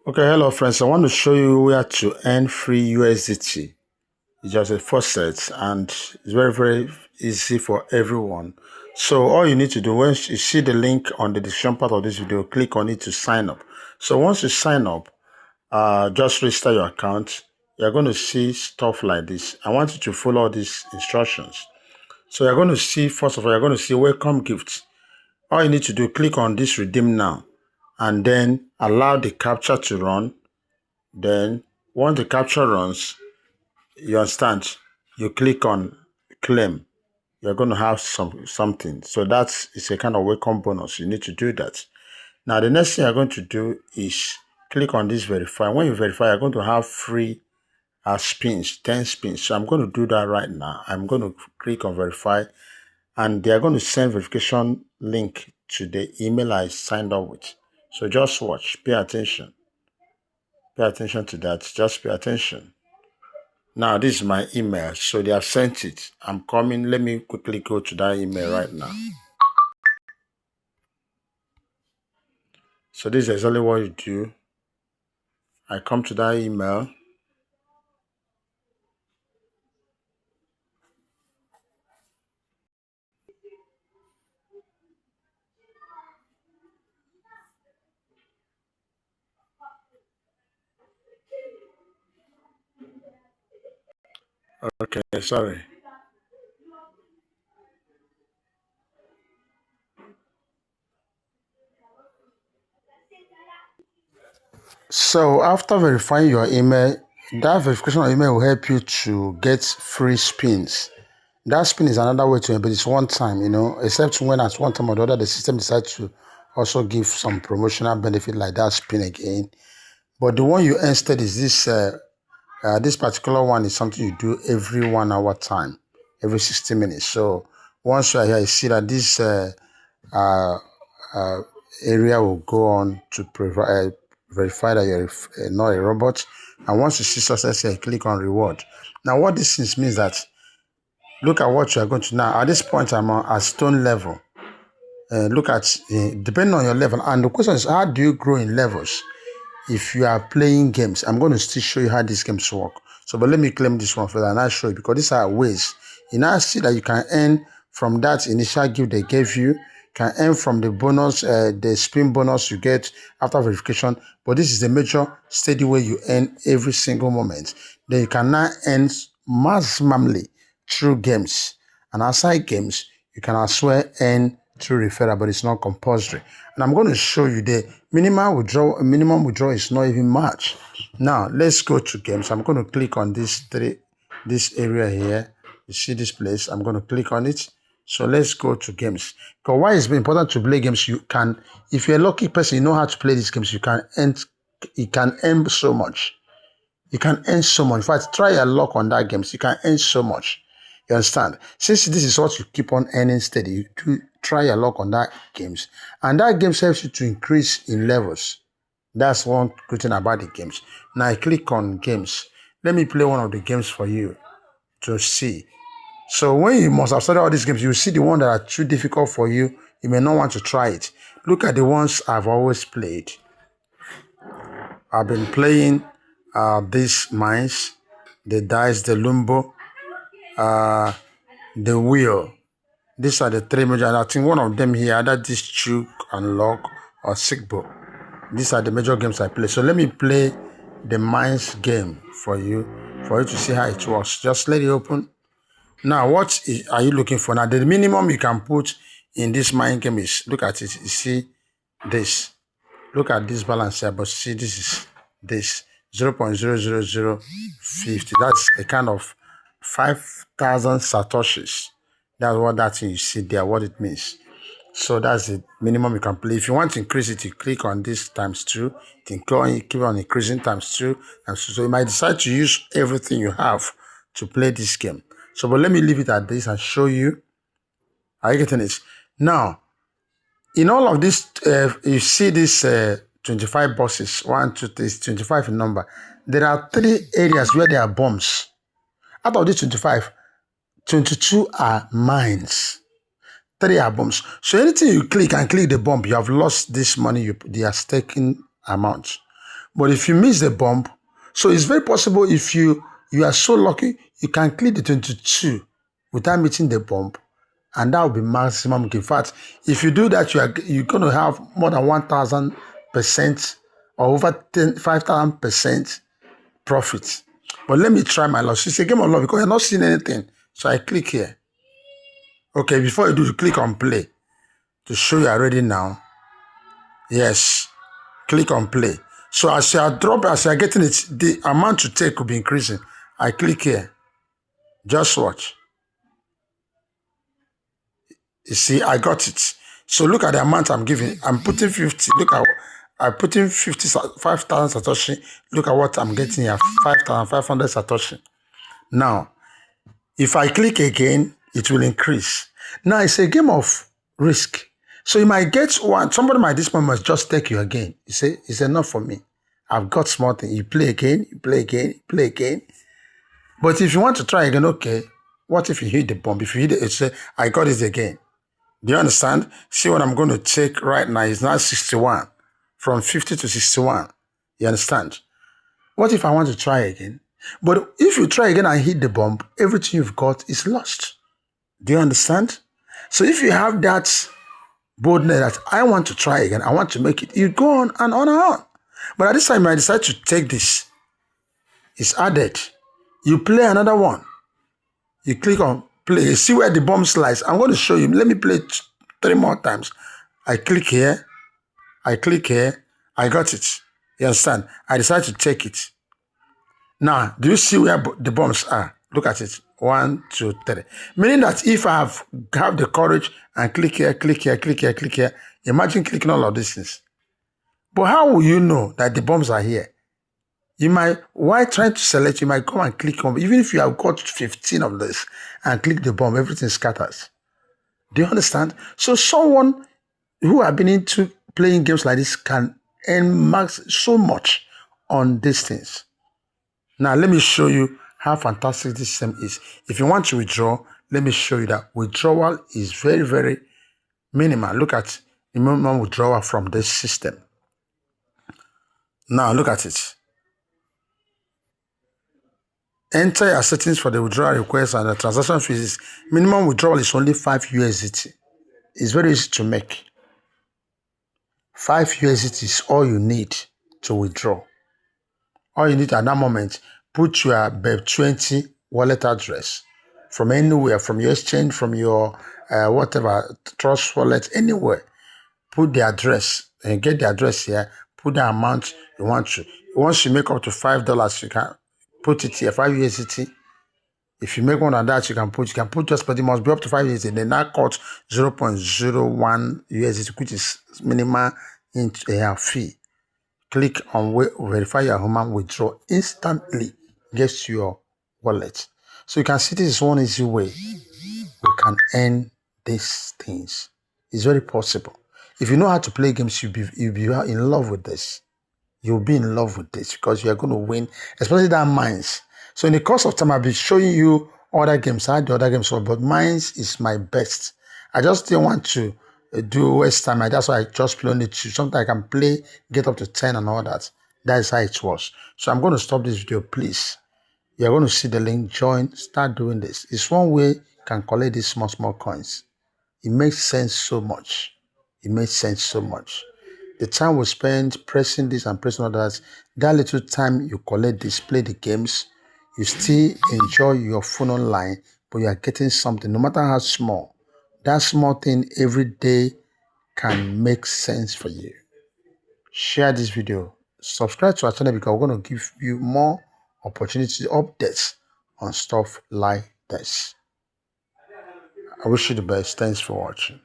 Okay, hello friends. I want to show you where to earn free USDT. It's just a faucet and it's very easy for everyone. So all you need to do, once you see the link on the description part of this video, click on it to sign up. So once you sign up, just register your account. You're going to see stuff like this. I want you to follow these instructions. So you're going to see, first of all, you're going to see welcome gifts. All you need to do, click on this redeem now and then allow the captcha to run. Then once the capture runs, you understand, you click on claim. You're going to have something. So it's a kind of welcome bonus. You need to do that. Now the next thing you're going to do is click on this verify. When you verify, you're going to have free spins, 10 spins. So I'm going to do that right now. I'm going to click on verify and they are going to send verification link to the email I signed up with. So just watch, pay attention. Pay attention to that. Just pay attention. Now, this is my email. So they have sent it. I'm coming. Let me quickly go to that email right now. So this is exactly what you do. I come to that email. Okay, sorry. So after verifying your email, that verification of email will help you to get free spins. That spin is another way to, but it's one time, except when at one time or the other, the system decides to also give some promotional benefit like that spin again. But the one you earn instead is this particular one is something you do every 1 hour time, every 60 minutes. So once you are here, you see that this area will go on to verify that you're not a robot. And once you see success here, click on reward. Now, what this means that look at what you are going to now. At this point, I'm at stone level. Look at, depending on your level. And the question is, how do you grow in levels? If you are playing games, I'm going to still show you how these games work. So, but let me claim this one further and I'll show you, because these are ways. You now see that you can earn from that initial gift they gave you, can earn from the bonus, the spin bonus you get after verification. But this is the major steady way you earn every single moment. Then you can now earn maximally through games. And outside games, you can as well earn through referral, but it's not compulsory. And I'm going to show you the minimum withdrawal is not even much. Now let's go to games. I'm going to click on this area here. You see this place? I'm going to click on it. So let's go to games. Because why it's important to play games? You can, if you're a lucky person, you know how to play these games. You can earn so much. You can earn so much. In fact, try your luck on that games. You can earn so much. You understand? Since this is what you keep on earning steady, you do try your luck on that games. And that games helps you to increase in levels. That's one good thing about the games. Now I click on games. Let me play one of the games for you to see. So when you must have studied all these games, you see the ones that are too difficult for you. You may not want to try it. Look at the ones I've always played. I've been playing these mines, the dice, the lumbo, the wheel. These are the three major. And I think one of them here, either this chook and lock or sigbo. These are the major games I play. So let me play the mines game for you to see how it works. Just let it open. Now, what are you looking for? Now, the minimum you can put in this mine game is, look at it. You see this. Look at this balance here, but see this is this 0.00050. That's a kind of 5,000 satoshis. That's what that thing you see there, what it means. So that's the minimum you can play. If you want to increase it, you click on this ×2. You can keep on increasing ×2. So you might decide to use everything you have to play this game. So, but let me leave it at this and show you. Are you getting it? Now, in all of this, you see this 25 boxes, 1, 2, 3, 25 in number. There are 3 areas where there are bombs. Out of these 25, 22 are mines. 3 are bombs. So anything you click and click the bomb, you have lost this money, they are staking amount. But if you miss the bump, so it's very possible if you are so lucky, you can click the 22 without meeting the bump, and that will be maximum. In fact, if you do that, you're going to have more than 1,000% or over 5,000% profit. But let me try my luck. It's a game of luck because you're not seeing anything. So I click here. Okay, before you do, you click on play to show you are ready now. Yes, click on play. So as you are getting it, the amount to take will be increasing. I click here. Just watch. You see, I got it. So look at the amount I'm giving. I'm putting 50. Look at, I put in 5,000 Satoshi. Look at what I'm getting here, 5,500 Satoshi. Now, if I click again, it will increase. Now, it's a game of risk. So you might get one. Somebody might this moment must just take you again. You say, it's enough for me. I've got small thing. You play again, you play again, you play again. But if you want to try again, okay, what if you hit the bomb? If you hit it, you say, I got it again. Do you understand? See what I'm going to take right now is now 61. From 50 to 61. You understand? What if I want to try again? But if you try again and hit the bomb, everything you've got is lost. Do you understand? So if you have that boldness that I want to try again, I want to make it, you go on and on and on. But at this time, I decide to take this. It's added. You play another one. You click on play. You see where the bomb slides. I'm going to show you. Let me play 3 more times. I click here. I click here. I got it. You understand? I decide to take it. Now, do you see where the bombs are? Look at it. 1, 2, 3. Meaning that if I have the courage and click here, click here, click here, click here, imagine clicking all of these things. But how will you know that the bombs are here? You might, while trying to select, you might come and click on, even if you have got 15 of this and click the bomb, everything scatters. Do you understand? So someone who have been into playing games like this can earn max so much on these things. Now, let me show you how fantastic this system is. If you want to withdraw, let me show you that withdrawal is very, very minimal. Look at the minimum withdrawal from this system. Now, look at it. Enter your settings for the withdrawal request and the transaction fees. Minimum withdrawal is only 5 USDT. It's very easy to make. 5 USDT is all you need to withdraw. All you need at that moment, put your BEP20 wallet address from anywhere, from your exchange, from your whatever, trust wallet, anywhere. Put the address and get the address here. Put the amount you want to. Once you make up to $5, you can put it here, 5 USDT. If you make one of that, you can put just, but it must be up to 5 USDT. Then that costs 0.01 USDT, which is minimal fee. Click on verify your human withdraw instantly gets to your wallet. So you can see this is one easy way we can earn these things. It's very possible. If you know how to play games, you'll be in love with this. You'll be in love with this because you are going to win, especially that Mines. So in the course of time, I'll be showing you other games. I had the other games, but Mines is my best. I just didn't want to waste time. That's why I just play only 2. Sometimes I can play, get up to 10 and all that. That is how it was. So I'm going to stop this video, please. You're going to see the link, join, start doing this. It's one way you can collect these small coins. It makes sense so much. It makes sense so much. The time we spend pressing this and pressing others, that little time you collect this, play the games, you still enjoy your phone online, but you are getting something, no matter how small. That small thing every day can make sense for you. Share this video. Subscribe to our channel because we're going to give you more opportunity updates on stuff like this. I wish you the best. Thanks for watching.